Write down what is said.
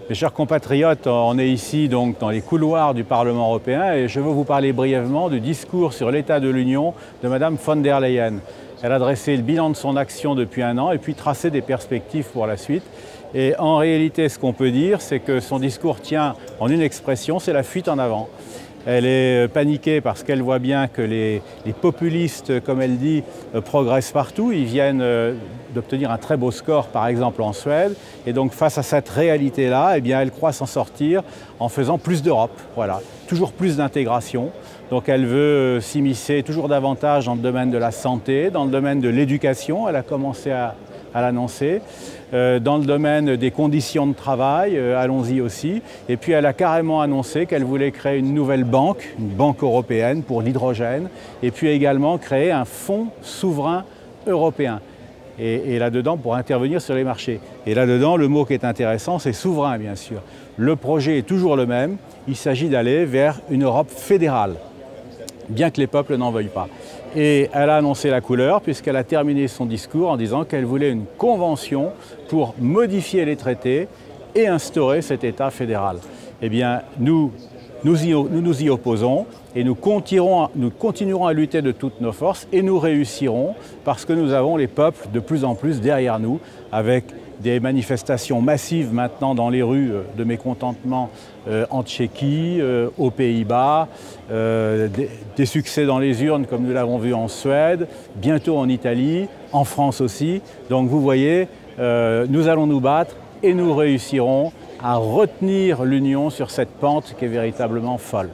Mes chers compatriotes, on est ici donc dans les couloirs du Parlement européen et je veux vous parler brièvement du discours sur l'état de l'Union de Mme von der Leyen. Elle a dressé le bilan de son action depuis un an et puis tracé des perspectives pour la suite. Et en réalité, ce qu'on peut dire, c'est que son discours tient en une expression, c'est la fuite en avant. Elle est paniquée parce qu'elle voit bien que les populistes, comme elle dit, progressent partout. Ils viennent d'obtenir un très beau score, par exemple en Suède. Et donc face à cette réalité-là, eh bien, elle croit s'en sortir en faisant plus d'Europe. Voilà, toujours plus d'intégration. Donc elle veut s'immiscer toujours davantage dans le domaine de la santé, dans le domaine de l'éducation. Elle a commencé à l'annoncer. Dans le domaine des conditions de travail, allons-y aussi. Et puis elle a carrément annoncé qu'elle voulait créer une nouvelle banque, une banque européenne pour l'hydrogène, et puis également créer un fonds souverain européen. Et là-dedans, pour intervenir sur les marchés. Et là-dedans, le mot qui est intéressant, c'est souverain, bien sûr. Le projet est toujours le même. Il s'agit d'aller vers une Europe fédérale, bien que les peuples n'en veuillent pas. Et elle a annoncé la couleur puisqu'elle a terminé son discours en disant qu'elle voulait une convention pour modifier les traités et instaurer cet État fédéral. Eh bien, nous y opposons et nous continuerons à lutter de toutes nos forces et nous réussirons parce que nous avons les peuples de plus en plus derrière nous avec des manifestations massives maintenant dans les rues de mécontentement en Tchéquie, aux Pays-Bas, des succès dans les urnes comme nous l'avons vu en Suède, bientôt en Italie, en France aussi. Donc vous voyez, nous allons nous battre et nous réussirons à retenir l'Union sur cette pente qui est véritablement folle.